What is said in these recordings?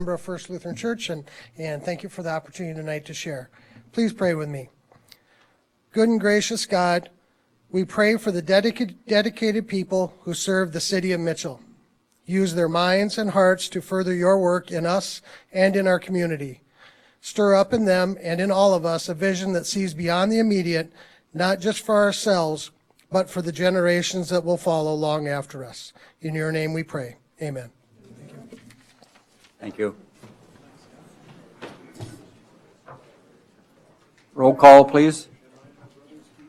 Member of First Lutheran Church, and thank you for the opportunity tonight to share. Please pray with me. Good and gracious God, we pray for the dedicated people who serve the city of Mitchell. Use their minds and hearts to further your work in us and in our community. Stir up in them and in all of us a vision that sees beyond the immediate, not just for ourselves, but for the generations that will follow long after us. In your name we pray. Amen. Thank you. Roll call, please.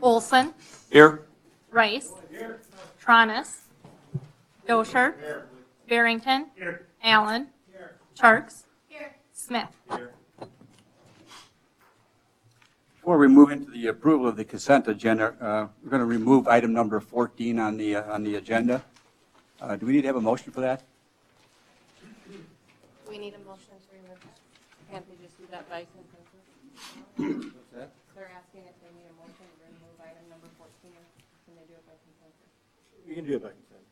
Olson. Here. Rice. Tronis. Dosher. Barrington. Allen. Charks. Smith. Before we move into the approval of the consent agenda, we're going to remove item number 14 on the agenda. Do we need to have a motion for that? We need a motion to remove that. Can't we just do that by consensus? What's that? They're asking if they need a motion to remove item number 14, or can they do it by consensus? You can do it by consent.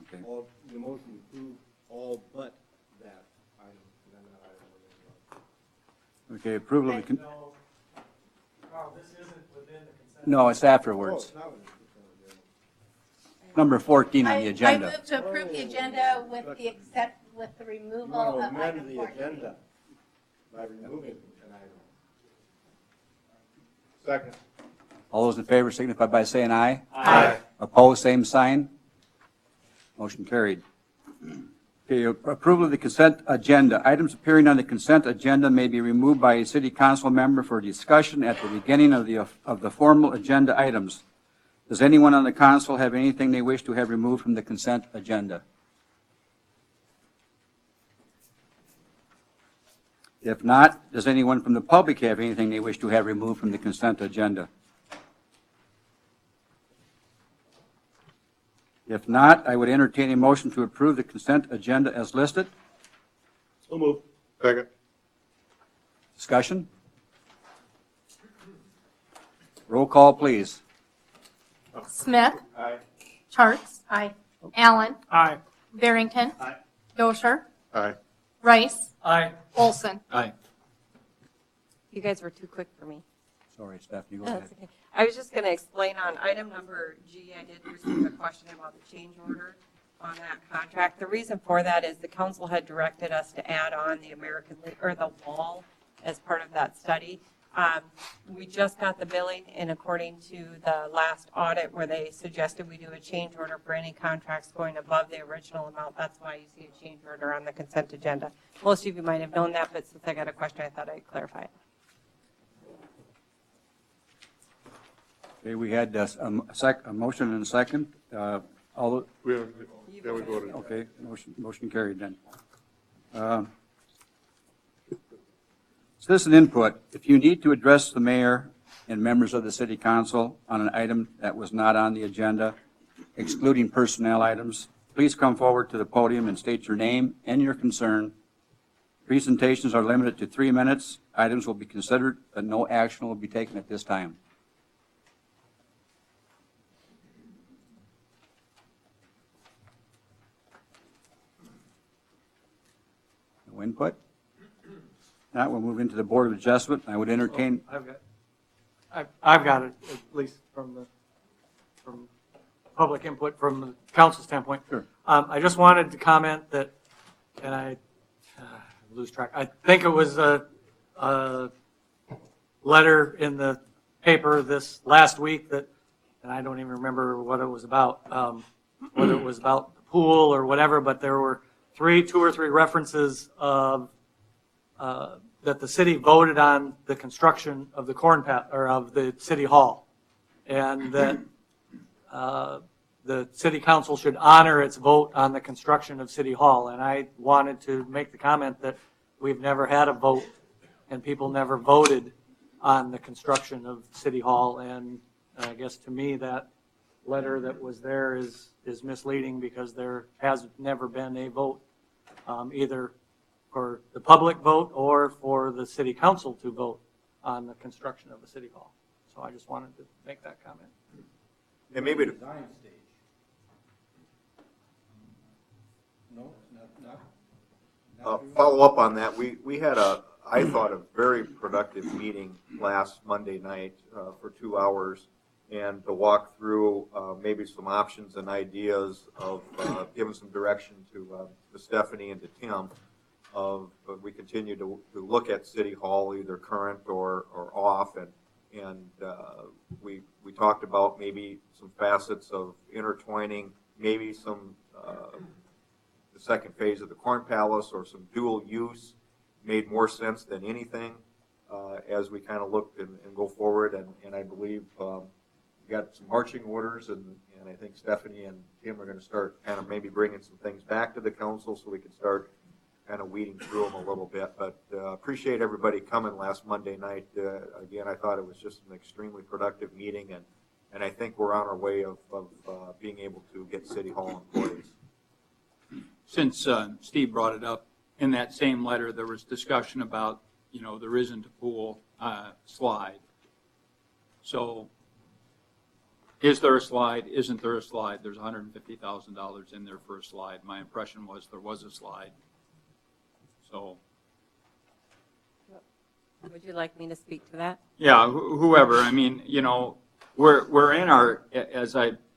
Okay. All, the motion to approve all but that item, and then that item will be Okay, approval of the No, Carl, this isn't within the consent. No, it's afterwards. it's not with the consent agenda. Number 14 on the I agenda. move to approve the agenda with the You removal want to of item amend the 14. agenda by removing an item. Second. All those in favor signify by saying aye. Aye. Opposed, same sign. Motion carried. Okay, approval of the consent agenda. Items appearing on the consent agenda may be removed by a city council member for discussion at the beginning of the formal agenda items. Does anyone on the council have anything they wish to have removed from the consent agenda? If not, does anyone from the public have anything they wish to have removed from the consent agenda? If not, I would entertain a motion to approve the consent agenda as listed. So move. Second. Discussion? Roll call, please. Smith. Aye. Charks. Aye. Allen. Aye. Barrington. Aye. Dosher. Aye. Rice. Aye. Olson. Aye. You guys were too quick for me. Sorry, Stephanie, go Oh, ahead. that's okay. I was just going to explain on item number G, I did receive a question about the change order on that contract. The reason for that is the council had directed us to add on the the wall as part of that study. We just got the billing, and according to the last audit where they suggested we do a change order for any contracts going above the original amount, that's why you see a change order on the consent agenda. Most of you might have known that, but since I got a question, I thought I'd clarify it. Okay, we had a motion and a second. All We voted. okay, motion carried then. Citizen input. If you need to address the mayor and members of the city council on an item that was not on the agenda, excluding personnel items, please come forward to the podium and state your name and your concern. Presentations are limited to 3 minutes. Items will be considered, but no action will be taken at this time. No input? Now we'll move into the Board of Adjustment. I would entertain, I've got it, at least from public input from the council standpoint. Sure. I just wanted to comment that, and I lose track, I think it was a letter in the paper this last week that, and I don't even remember what it was about, whether it was about the pool or whatever, but there were two or three references of that the city voted on the construction of the of the city hall, and that the city council should honor its vote on the construction of city hall. And I wanted to make the comment that we've never had a vote, and people never voted on the construction of city hall. And I guess to me that letter that was there is misleading, because there has never been a vote, either for the public vote or for the city council to vote on the construction of the city hall. So I just wanted to make that comment. And maybe to design stage. No, not. follow up on that, we had I thought, a very productive meeting last Monday night for 2 hours, and to walk through maybe some options and ideas of giving some direction to Stephanie and to Tim. We continue to look at City Hall, either current or off, and we talked about maybe some facets of intertwining, maybe some the second phase of the Corn Palace or some dual use made more sense than anything as we kind of looked and go forward. And I believe we got some marching orders, and I think Stephanie and Tim are going to start kind of maybe bringing some things back to the council so we can start kind of weeding through them a little bit. But appreciate everybody coming last Monday night. Again, I thought it was just an extremely productive meeting, and I think we're on our way of being able to get City Hall employees. Since Steve brought it up, in that same letter, there was discussion about, there isn't a pool slide. So is there a slide? Isn't there a slide? There's $150,000 in there for a slide. My impression was there was a slide. So. Would you like me to speak to that? Yeah, whoever. I mean, we're in our,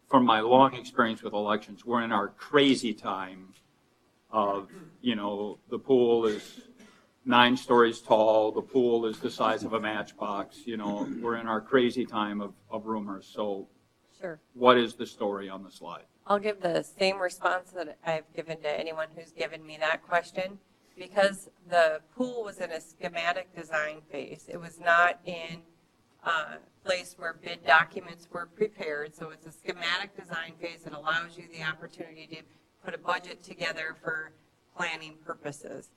from my long experience with elections, we're in our crazy time of, the pool is 9 stories tall, the pool is the size of a matchbox, we're in our crazy time of rumors. So Sure. What is the story on the slide? I'll give the same response that I've given to anyone who's given me that question. Because the pool was in a schematic design phase, it was not in a place where bid documents were prepared. So it's a schematic design phase that allows you the opportunity to put a budget together for planning purposes.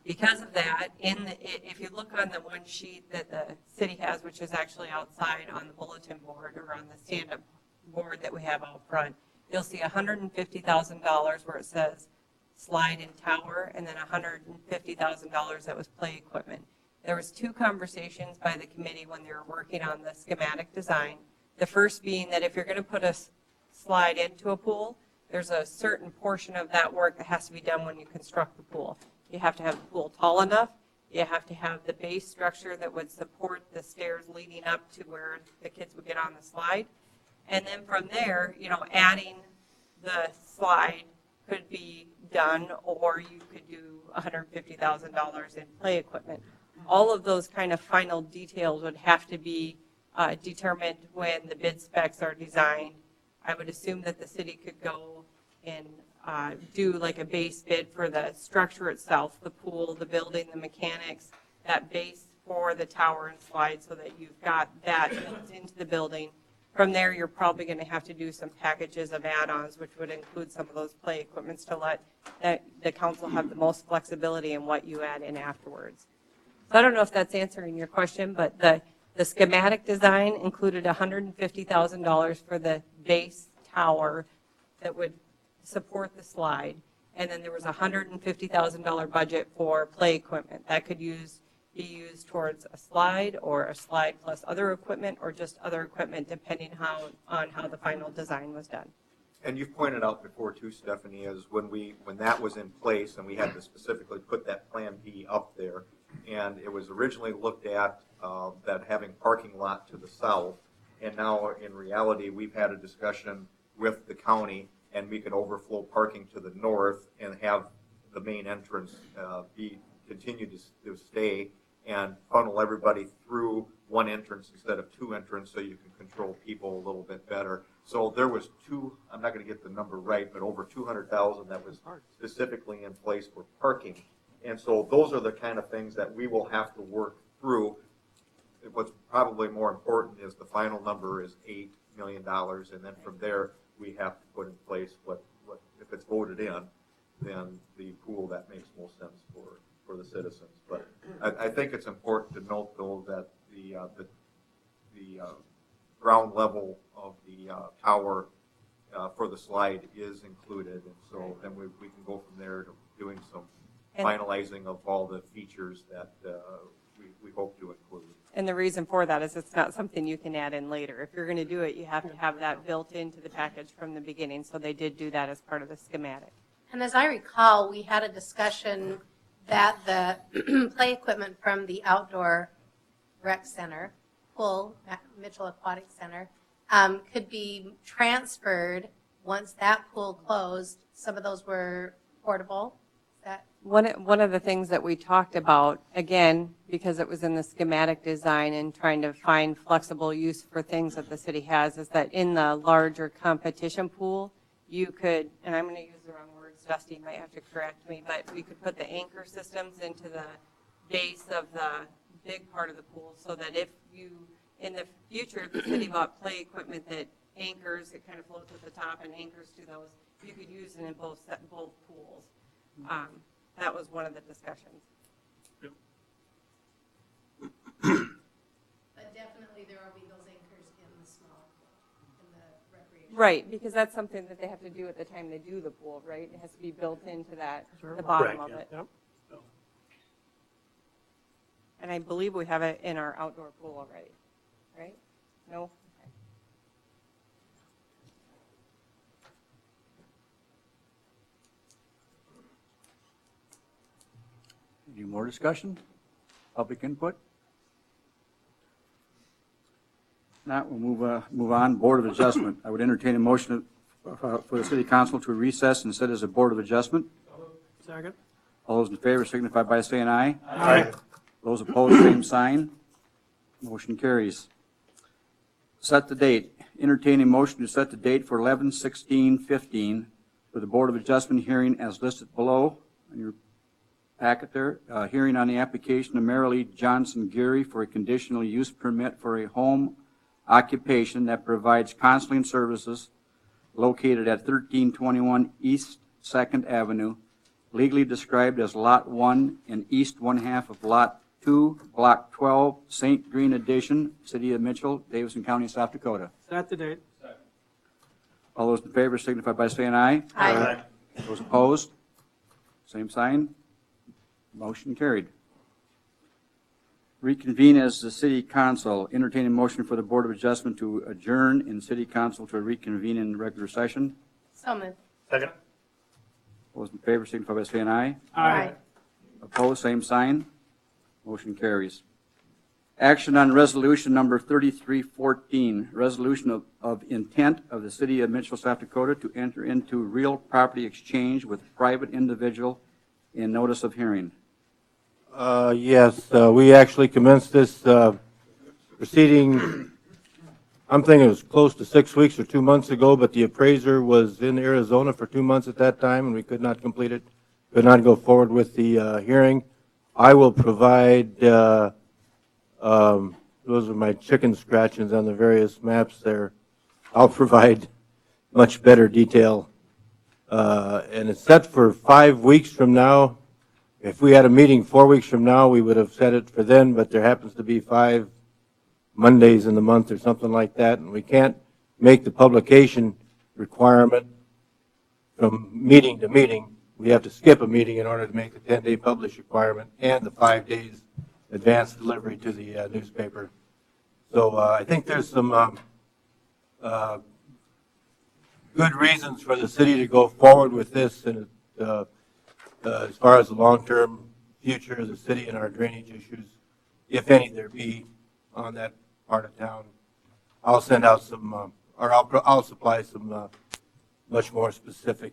Because of that, if you look on the one sheet that the city has, which is actually outside on the bulletin board or on the stand-up board that we have out front, you'll see $150,000 where it says slide and tower, and then $150,000 that was play equipment. There was 2 conversations by the committee when they were working on the schematic design. The first being that if you're going to put a slide into a pool, there's a certain portion of that work that has to be done when you construct the pool. You have to have the pool tall enough. You have to have the base structure that would support the stairs leading up to where the kids would get on the slide. And then from there, adding the slide could be done, or you could do $150,000 in play equipment. All of those kind of final details would have to be determined when the bid specs are designed. I would assume that the city could go and do like a base bid for the structure itself, the pool, the building, the mechanics, that base for the tower and slide, so that you've got that built into the building. From there, you're probably going to have to do some packages of add-ons, which would include some of those play equipments to let the council have the most flexibility in what you add in afterwards. So I don't know if that's answering your question, but the schematic design included $150,000 for the base tower that would support the slide. And then there was a $150,000 budget for play equipment. That could be used towards a slide, or a slide plus other equipment, or just other equipment, depending on how the final design was done. And you've pointed out before too, Stephanie, is when that was in place and we had to specifically put that Plan B up there, and it was originally looked at that having parking lot to the south, and now in reality we've had a discussion with the county, and we could overflow parking to the north and have the main entrance continue to stay, and funnel everybody through one entrance instead of 2 entrances, so you can control people a little bit better. So there was I'm not going to get the number right, but over 200,000 that was specifically in place for parking. And so those are the kind of things that we will have to work through. What's probably more important is the final number is $8 million, and then from there we have to put in place what if it's voted in, then the pool that makes most sense for the citizens. But I think it's important to note, though, that the ground level of the tower for the slide is included, and so then we can go from there to doing some finalizing of all the features that we hope to include. And the reason for that is it's not something you can add in later. If you're going to do it, you have to have that built into the package from the beginning. So they did do that as part of the schematic. And as I recall, we had a discussion that the play equipment from the outdoor rec center, pool, Mitchell Aquatic Center, could be transferred once that pool closed. Some of those were portable. Is that One of the things that we talked about, again, because it was in the schematic design and trying to find flexible use for things that the city has, is that in the larger competition pool, you could, and I'm going to use the wrong words, Dusty might have to correct me, but we could put the anchor systems into the base of the big part of the pool so that if you, in the future, if the city bought play equipment that anchors, it kind of floats at the top and anchors to those, you could use it in both pools. That was one of the discussions. But definitely there will be those anchors in the small, in the recreation. Right, because that's something that they have to do at the time they do the pool, right? It has to be built into that, the bottom of it. Yep. And I believe we have it in our outdoor pool already, right? No? Okay. Any more discussion? Public input? Not, we'll move on. Board of Adjustment. I would entertain a motion for the city council to recess and sit as a Board of Adjustment. Second. All those in favor signify by saying aye. Aye. Those opposed, same sign. Motion carries. Set the date. Entertain a motion to set the date for 11/16/15 for the Board of Adjustment hearing as listed below in your packet there. Hearing on the application of Marilee Johnson Geary for a conditional use permit for a home occupation that provides counseling services located at 1321 East 2nd Avenue, legally described as Lot 1 and east 1/2 of Lot 2, Block 12, St. Green Addition, City of Mitchell, Davidson County, South Dakota. Set the date. All those in favor signify by saying aye. Aye. Those opposed? Same sign. Motion carried. Reconvene as the City Council. Entertain a motion for the Board of Adjustment to adjourn in City Council to reconvene in regular session. So moved. Second. Those in favor signify by saying aye. Aye. Opposed, same sign. Motion carries. Action on resolution number 3314, resolution of intent of the City of Mitchell, South Dakota to enter into real property exchange with private individual in notice of hearing. Yes, we actually commenced this proceeding, I'm thinking it was close to 6 weeks or 2 months ago, but the appraiser was in Arizona for 2 months at that time, and we could not complete it, could not go forward with the hearing. I will provide, those are my chicken scratchings on the various maps there. I'll provide much better detail. And it's set for 5 weeks from now. If we had a meeting 4 weeks from now, we would have set it for then, but there happens to be 5 Mondays in the month or something like that, and we can't make the publication requirement from meeting to meeting. We have to skip a meeting in order to make the 10-day publish requirement and the 5 days advance delivery to the newspaper. So I think there's some good reasons for the city to go forward with this, and as far as the long-term future of the city and our drainage issues, if any there be on that part of town. I'll send out some, or I'll supply some much more specific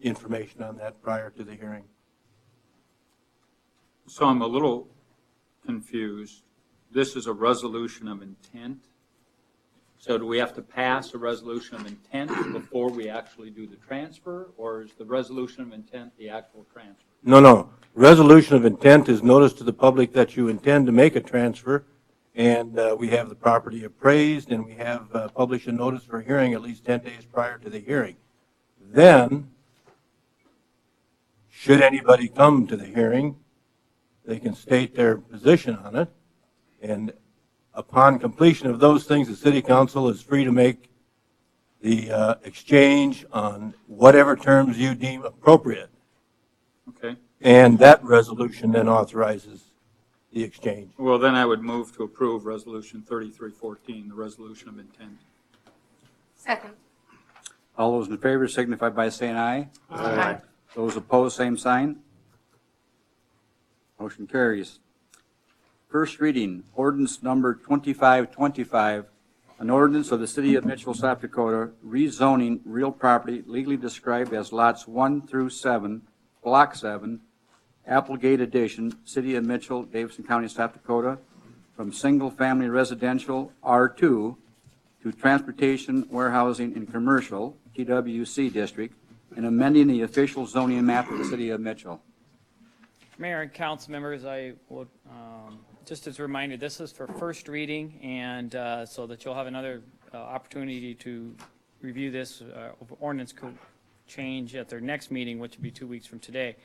information on that prior to the hearing. So I'm a little confused. This is a resolution of intent. So do we have to pass a resolution of intent before we actually do the transfer, or is the resolution of intent the actual transfer? No. Resolution of intent is notice to the public that you intend to make a transfer, and we have the property appraised, and we have published a notice for a hearing at least 10 days prior to the hearing. Then, should anybody come to the hearing, they can state their position on it, and upon completion of those things, the city council is free to make the exchange on whatever terms you deem appropriate. Okay. And that resolution then authorizes the exchange. Well, then I would move to approve Resolution 3314, the resolution of intent. Second. All those in favor signify by saying aye. Aye. Those opposed, same sign. Motion carries. First reading, ordinance number 2525, an ordinance of the City of Mitchell, South Dakota, rezoning real property legally described as lots 1 through 7, Block 7, Applegate Addition, City of Mitchell, Davidson County, South Dakota, from single-family residential R2 to transportation, warehousing, and commercial, TWC district, and amending the official zoning map of the City of Mitchell. Mayor and council members, I will, just as a reminder, this is for first reading, and so that you'll have another opportunity to review this ordinance change at their next meeting, which will be 2 weeks from today.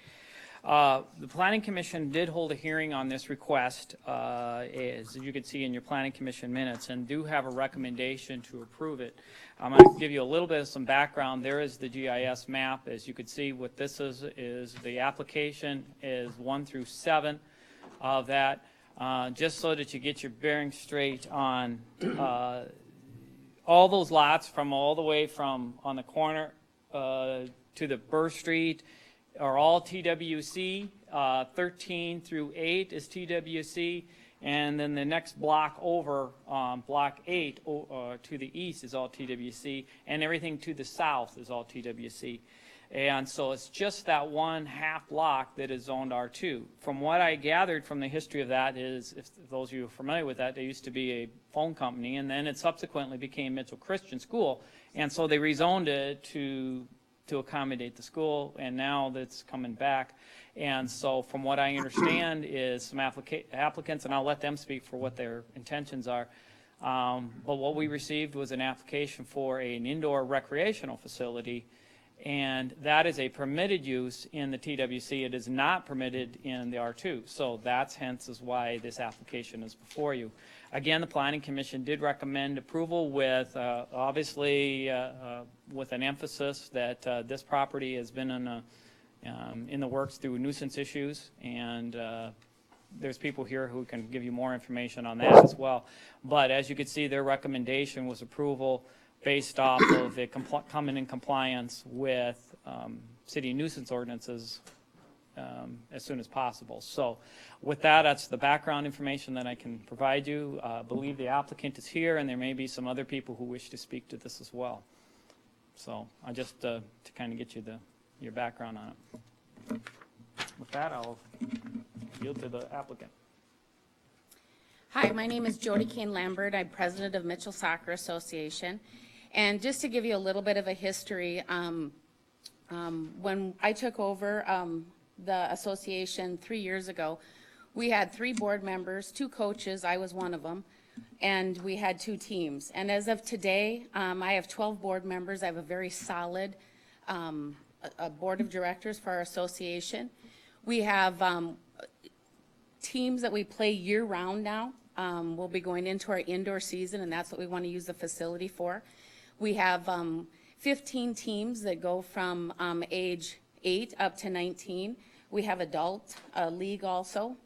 The Planning Commission did hold a hearing on this request, as you can see in your Planning Commission minutes, and do have a recommendation to approve it. I'm going to give you a little bit of some background. There is the GIS map. As you can see, what this is the application is 1 through 7 of that, just so that you get your bearings straight on all those lots from all the way from on the corner to the Burr Street are all TWC. 13 through 8 is TWC, and then the next block over, block 8 to the east is all TWC, and everything to the south is all TWC. And so it's just that one half block that is zoned R2. From what I gathered from the history of that is, if those of you are familiar with that, there used to be a phone company, and then it subsequently became Mitchell Christian School, and so they rezoned it to accommodate the school, and now that's coming back. And so from what I understand is some applicants, and I'll let them speak for what their intentions are, but what we received was an application for an indoor recreational facility, and that is a permitted use in the TWC. It is not permitted in the R2, so that's hence is why this application is before you. Again, the Planning Commission did recommend approval with, obviously, with an emphasis that this property has been in the works through nuisance issues, and there's people here who can give you more information on that as well. But as you can see, their recommendation was approval based off of it coming in compliance with city nuisance ordinances as soon as possible. So with that, that's the background information that I can provide you. I believe the applicant is here, and there may be some other people who wish to speak to this as well. So I just to kind of get you your background on it. With that, I'll yield to the applicant. Hi, my name is Jody Kane Lambert. I'm president of Mitchell Soccer Association. And just to give you a little bit of a history, when I took over the association 3 years ago, we had 3 board members, 2 coaches, I was one of them, and we had 2 teams. And as of today, I have 12 board members. I have a very solid a board of directors for our association. We have teams that we play year-round now. We'll be going into our indoor season, and that's what we want to use the facility for. We have 15 teams that go from age 8 up to 19. We have adult league also,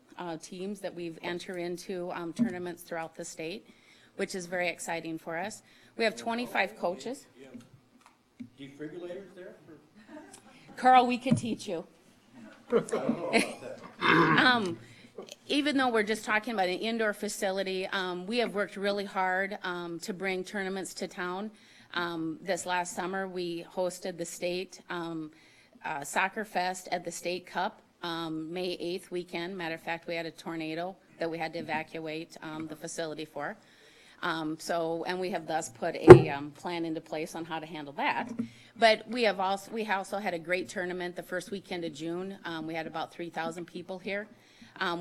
teams that we've entered into tournaments throughout the state, which is very exciting for us. We have 25 coaches. Defibrillators there? Carl, we could teach you. Even though we're just talking about an indoor facility, we have worked really hard to bring tournaments to town. This last summer, we hosted the state soccer fest at the State Cup, May 8th weekend. Matter of fact, we had a tornado that we had to evacuate the facility for. And we have thus put a plan into place on how to handle that. But we also had a great tournament the first weekend of June. We had about 3,000 people here.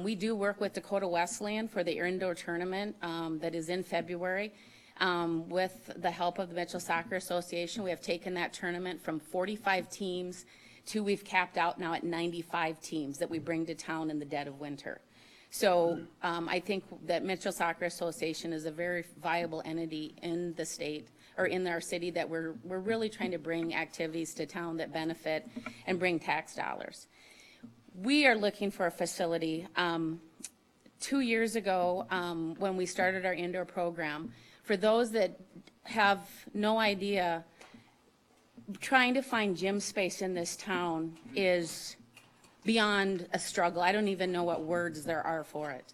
We do work with Dakota Wesleyan for the indoor tournament that is in February. With the help of the Mitchell Soccer Association, we have taken that tournament from 45 teams to we've capped out now at 95 teams that we bring to town in the dead of winter. So I think that Mitchell Soccer Association is a very viable entity in the state or in our city that we're really trying to bring activities to town that benefit and bring tax dollars. We are looking for a facility. 2 years ago, when we started our indoor program, for those that have no idea, trying to find gym space in this town is beyond a struggle. I don't even know what words there are for it.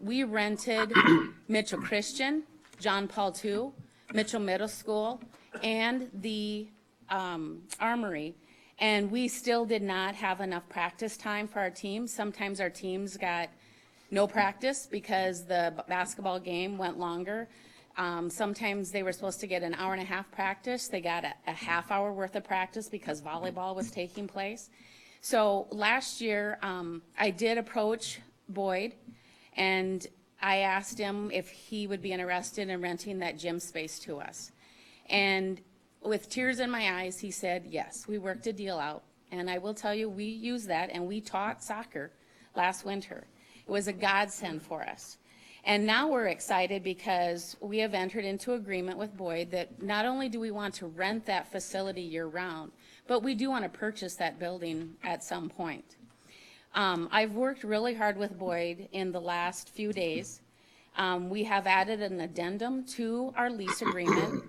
We rented Mitchell Christian, John Paul II, Mitchell Middle School, and the Armory, and we still did not have enough practice time for our teams. Sometimes our teams got no practice because the basketball game went longer. Sometimes they were supposed to get an hour and a half practice. They got a half hour worth of practice because volleyball was taking place. So last year, I did approach Boyd, and I asked him if he would be interested in renting that gym space to us. And with tears in my eyes, he said, yes, we worked a deal out. And I will tell you, we used that, and we taught soccer last winter. It was a godsend for us. And now we're excited because we have entered into agreement with Boyd that not only do we want to rent that facility year-round, but we do want to purchase that building at some point. I've worked really hard with Boyd in the last few days. We have added an addendum to our lease agreement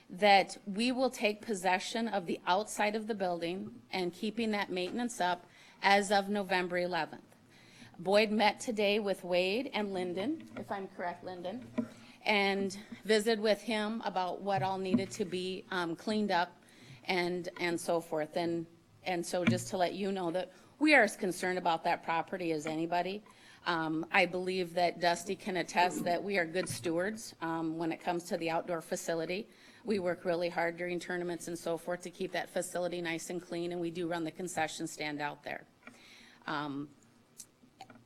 that we will take possession of the outside of the building and keeping that maintenance up as of November 11th. Boyd met today with Wade and Lyndon, if I'm correct, Lyndon, and visited with him about what all needed to be cleaned up and so forth. And so just to let you know that we are as concerned about that property as anybody. I believe that Dusty can attest that we are good stewards when it comes to the outdoor facility. We work really hard during tournaments and so forth to keep that facility nice and clean, and we do run the concession stand out there.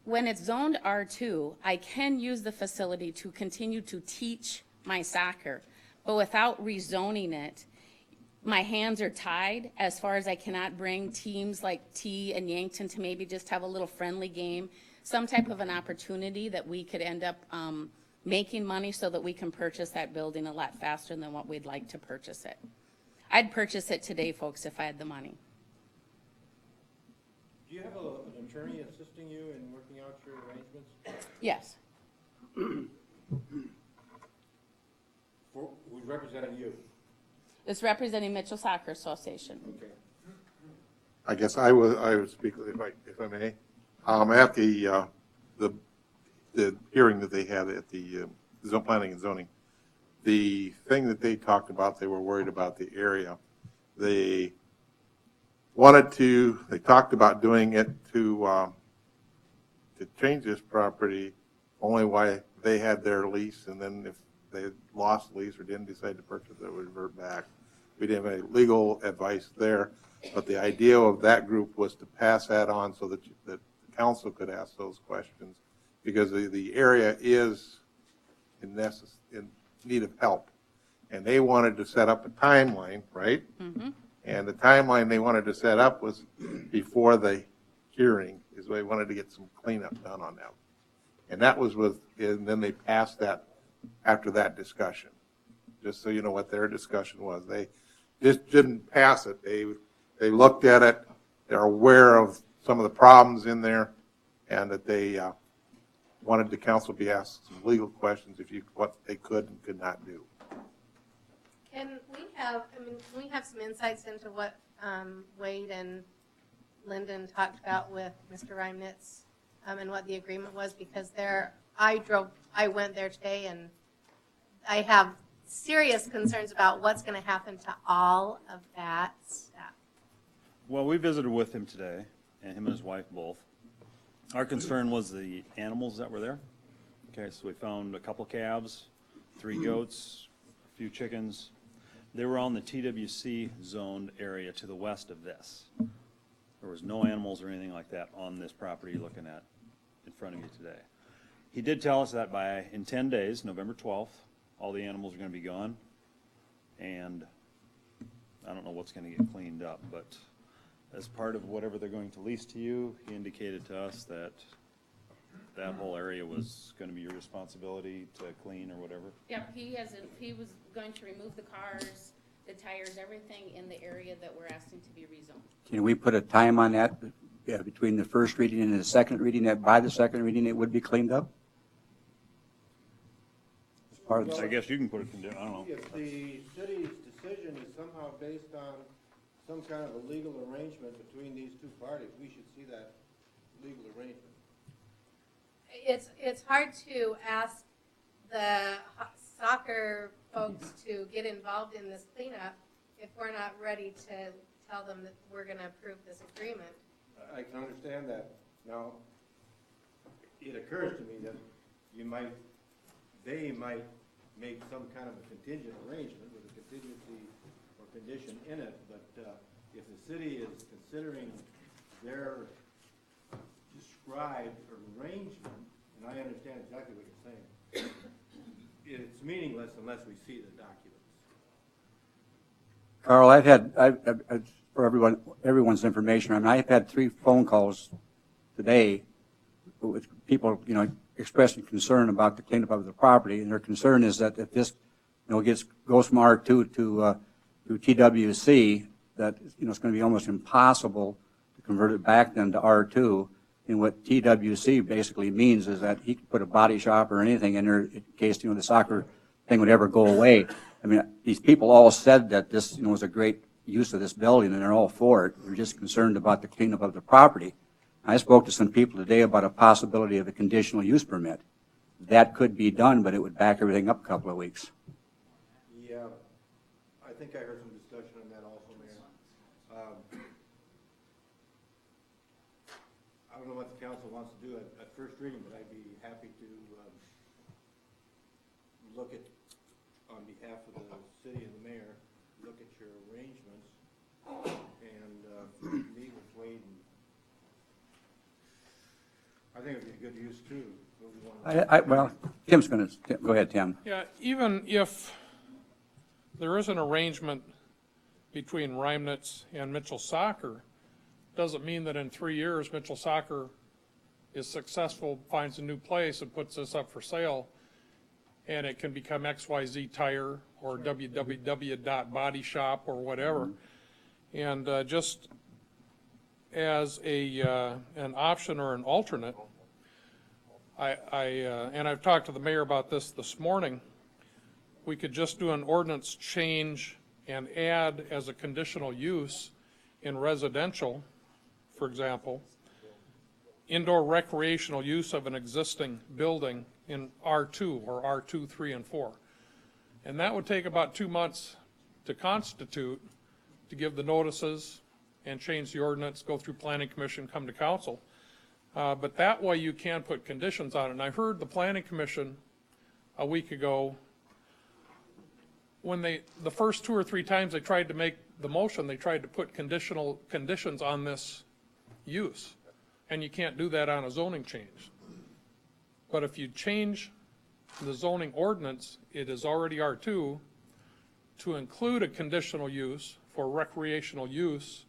When it's zoned R2, I can use the facility to continue to teach my soccer, but without rezoning it, my hands are tied as far as I cannot bring teams like T and Yankton to maybe just have a little friendly game, some type of an opportunity that we could end up making money so that we can purchase that building a lot faster than what we'd like to purchase it. I'd purchase it today, folks, if I had the money. Do you have an attorney assisting you in working out your arrangements? Yes. Who's representing you? It's representing Mitchell Soccer Association. Okay. I guess I would speak if I may. At the hearing that they had at the zone planning and zoning, the thing that they talked about, they were worried about the area. They talked about doing it to change this property only while they had their lease, and then if they lost the lease or didn't decide to purchase it, would revert back. We didn't have any legal advice there, but the idea of that group was to pass that on so that the council could ask those questions, because the area is in need of help. And they wanted to set up a timeline, right? Mm-hmm. And the timeline they wanted to set up was before the hearing, is they wanted to get some cleanup done on that. And that was and then they passed that after that discussion. Just so you know what their discussion was. They just didn't pass it. They looked at it, they're aware of some of the problems in there, and that they wanted the council to be asked some legal questions what they could and could not do. Can we have some insights into what Wade and Lyndon talked about with Mr. Reimnitz and what the agreement was? Because I went there today, and I have serious concerns about what's going to happen to all of that stuff. Well, we visited with him today, and him and his wife both. Our concern was the animals that were there. Okay, so we found a couple calves, 3 goats, a few chickens. They were on the TWC zoned area to the west of this. There was no animals or anything like that on this property you're looking at in front of you today. He did tell us that in 10 days, November 12th, all the animals are going to be gone. And I don't know what's going to get cleaned up, but as part of whatever they're going to lease to you, he indicated to us that that whole area was going to be your responsibility to clean or whatever. Yeah, he was going to remove the cars, the tires, everything in the area that we're asking to be rezoned. Can we put a time on that between the first reading and the second reading, that by the second reading it would be cleaned up? I guess you can put a condition, I don't know. If the city's decision motion is somehow based on some kind of a legal arrangement between these two parties. We should see that legal arrangement. It's hard to ask the soccer folks to get involved in this cleanup if we're not ready to tell them that we're going to approve this agreement. I can understand that. Now, it occurs to me that they might make some kind of a contingent arrangement with a contingency or condition in it, but if the city is considering their described arrangement, and I understand exactly what you're saying, it's meaningless unless we see the documents. Carl, for everyone's information, I mean, I've had 3 phone calls today with people, expressing concern about the cleanup of the property, and their concern is that if this, goes from R2 to TWC, that, it's going to be almost impossible to convert it back then to R2. And what TWC basically means is that he could put a body shop or anything in there in case, the soccer thing would ever go away. I mean, these people all said that this, was a great use of this building, and they're all for it. They're just concerned about the cleanup of the property. I spoke to some people today about a possibility of a conditional use permit. That could be done, but it would back everything up a couple of weeks. Yeah, I think I heard some discussion on that also, Mayor. I don't know what the council wants to do at first reading, but I'd be happy to look at, on behalf of the city and the mayor, look at your arrangements and meet with Wade. And I think it'd be a good use too. Well, Tim's going to, go ahead, Tim. Yeah, even if there is an arrangement between Reimnitz and Mitchell Soccer, doesn't mean that in 3 years Mitchell Soccer is successful, finds a new place and puts this up for sale, and it can become XYZ Tire or www.body shop or whatever. And just as an option or an alternate, and I've talked to the mayor about this morning, we could just do an ordinance change and add as a conditional use in residential, for example, indoor recreational use of an existing building in R2 or R2, 3, and 4. And that would take about 2 months to constitute, to give the notices and change the ordinance, go through planning commission, come to council. But that way you can put conditions on it. And I heard the planning commission a week ago, when the first 2 or 3 times they tried to make the motion, they tried to put conditions on this use. And you can't do that on a zoning change. But if you change the zoning ordinance, it is already R2, to include a conditional use for recreational use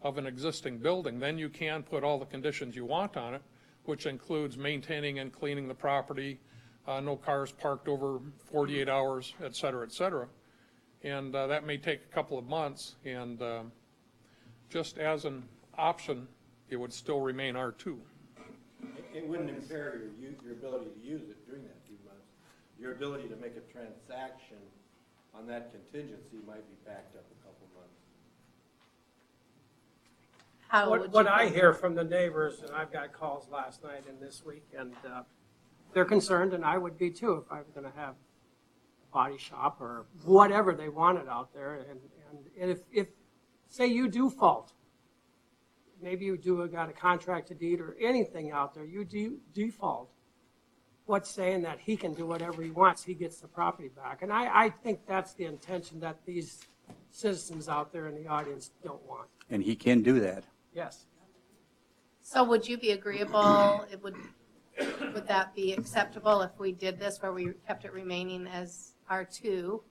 of an existing building, then you can put all the conditions you want on it, which includes maintaining and cleaning the property, no cars parked over 48 hours, et cetera, et cetera. And that may take a couple of months, and just as an option, it would still remain R2. It wouldn't impair your ability to use it during that few months. Your ability to make a transaction on that contingency might be backed up a couple months. What I hear from the neighbors, and I've got calls last night and this week, and they're concerned, and I would be too if I was going to have a body shop or whatever they wanted out there. And if say you do fault, maybe you got a contract to deed or anything out there, you default. What's saying that he can do whatever he wants, he gets the property back? And I think that's the intention that these citizens out there in the audience don't want. And he can do that. Yes. So would you be agreeable, would that be acceptable if we did this where we kept it remaining as R2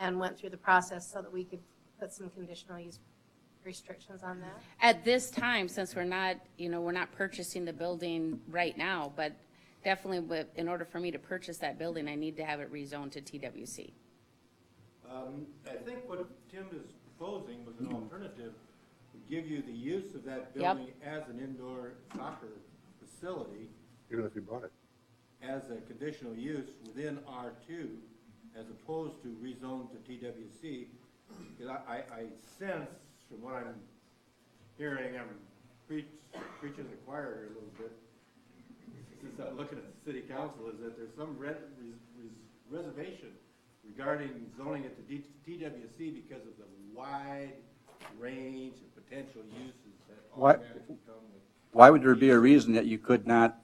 and went through the process so that we could put some conditional use restrictions on that? At this time, since we're not purchasing the building right now, but definitely in order for me to purchase that building, I need to have it rezoned to TWC. I think what Tim is proposing was an alternative to give you the use of that Yep. building as an indoor soccer facility. Even if you bought it. As a conditional use within R2, as opposed to rezone to TWC, Because I sense from what I'm hearing, I'm preaching to the choir here a little bit, since I'm looking at the city council, is that there's some reservation regarding zoning at the TWC because of the wide range of potential uses that automatically come with. Why would there be a reason that you could not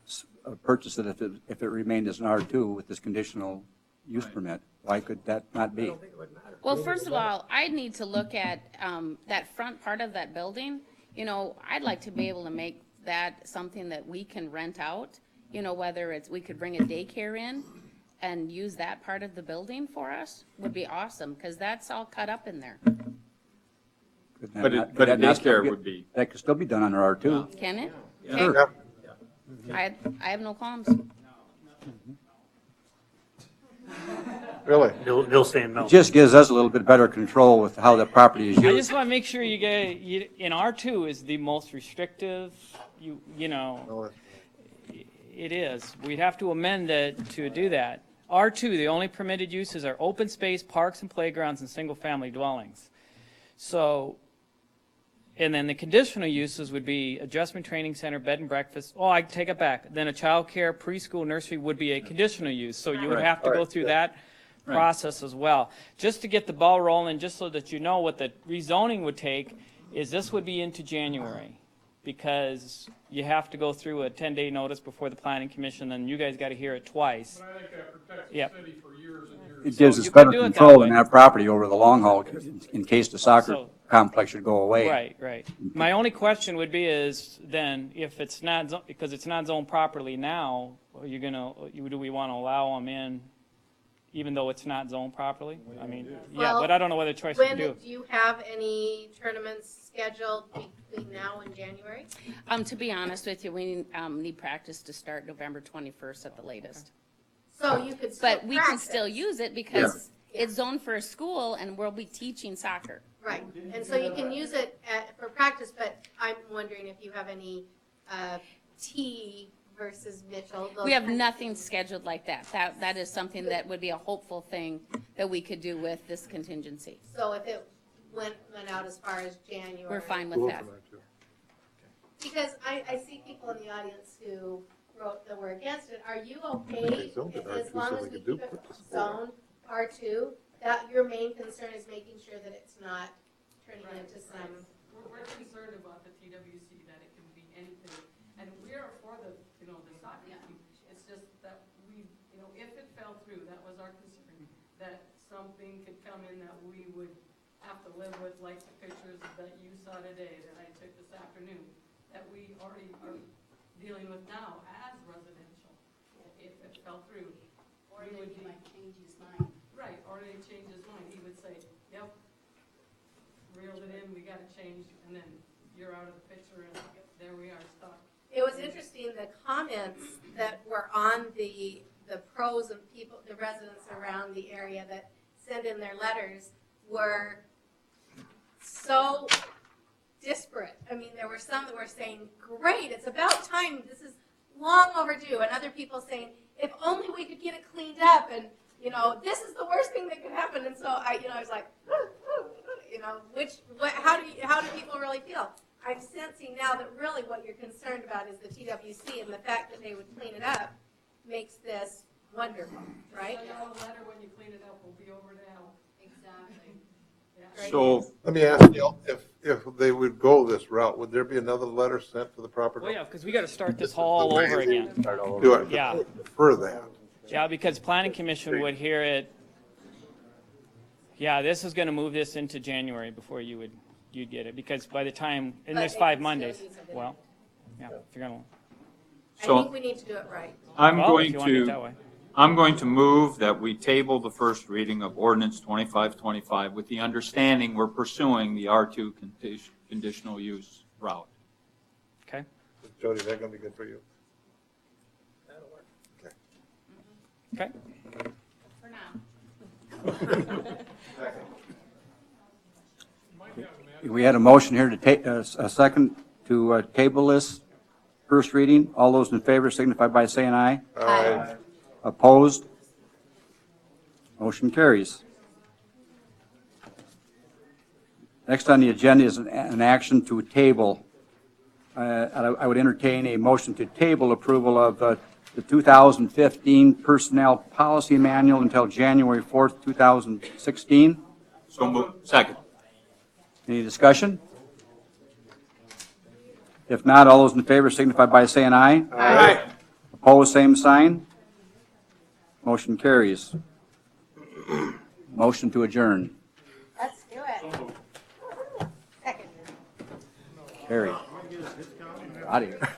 purchase it if it remained as an R2 with this conditional use permit? Why could that not be? Well, first of all, I need to look at that front part of that building. You know, I'd like to be able to make that something that we can rent out, you know, whether it's, we could bring a daycare in and use that part of the building for us, would be awesome, because that's all cut up in there. But a daycare would be. That could still be done under R2. Can it? Sure. I have no qualms. Really? They'll say no. It just gives us a little bit better control with how the property is I used. just want to make sure you get, in R2 is the most restrictive, you know, it is. We'd have to amend it to do that. R2, the only permitted uses are open space, parks and playgrounds, and single-family dwellings. So, and then the conditional uses would be adjustment training center, bed and breakfast. Oh, I take it back. Then a child care, preschool, nursery would be a conditional use. So you would Right. have to go through that process as well. Just to get the ball rolling, just so that you know what the rezoning would take, is this would be into January. Because you have to go through a 10-day notice before the planning commission, and you guys got to hear it twice. But I think that protects Yep. the city for years and years. It gives So us you could better do it that control way. in that property over the long haul in case the soccer So- complex should go away. Right, right. My only question would be is then if it's not, because it's not zoned properly now, are you gonna, do we want to allow them in even though it's not zoned properly? I mean, yeah, Well, but I don't know what the choice to When, do. do you have any tournaments scheduled between now and January? To be honest with you, we need practice to start November 21st at the latest. So you could still But we can practice. still use it because it's zoned for a school and we'll be teaching soccer. Right, and so you can use it for practice, but I'm wondering if you have any T versus Mitchell. those We have kinds of nothing things. scheduled like that. That is something that would be a hopeful thing that we could do with this contingency. So if it went out as far as January. We're fine with that. Because I see people in the audience who wrote that were against it. Are you okay, zoned it as R2 long so as they we could do keep it practice. zoned R2, that your main concern is making sure that it's not turning into some, We're concerned about the TWC, that it can be anything, and we're for the, the soccer team. It's just that we, if it fell through, that was our concern, that something could come in that we would have to live with, like the pictures that you saw today, that I took this afternoon, that we already are dealing with now as residential. If it fell through. Or he might change his mind. Right, or they change his mind, he would say, yep, reeled it in, we gotta change, and then you're out of the picture, and there we are, stuck. it was interesting, the comments that were on the pros and people, the residents around the area that sent in their letters were so disparate. I mean, there were some that were saying, great, it's about time, this is long overdue, and other people saying, if only we could get it cleaned up, and, this is the worst thing that could happen, and so I was like, how do people really feel? I'm sensing now that really what you're concerned about is the TWC, and the fact that they would clean it up makes this wonderful, right? Send out a letter when you clean it up, we'll be over to help. Exactly. So, Let me ask you, if they would go this route, would there be another letter sent to the property? Well, yeah, because we got to start this all over again. Do it, Yeah. for that. Yeah, because planning commission would hear it. Yeah, this is going to move this into January before you'd get it, because by the time, and there's But 5 it still Mondays. needs to be- Well, yeah, if you're going to. I So- think we need to do it right. I'm Well, if going you want to do it that to, way. I'm going to move that we table the first reading of ordinance 2525 with the understanding we're pursuing the R2 conditional use route. Okay. Jody, is that gonna be good for you? That'll work. Okay. For now. We had a motion here to take, a second to table this first reading. All those in favor signify by saying aye. Aye. Opposed? Motion carries. Next on the agenda is an action to table. I would entertain a motion to table approval of the 2015 Personnel Policy Manual until January 4th, 2016. So moved. Second. Any discussion? If not, all those in favor signify by saying aye. Aye. Opposed, same sign. Motion carries. Motion to adjourn. Let's do it. Second. Carried. Out of here.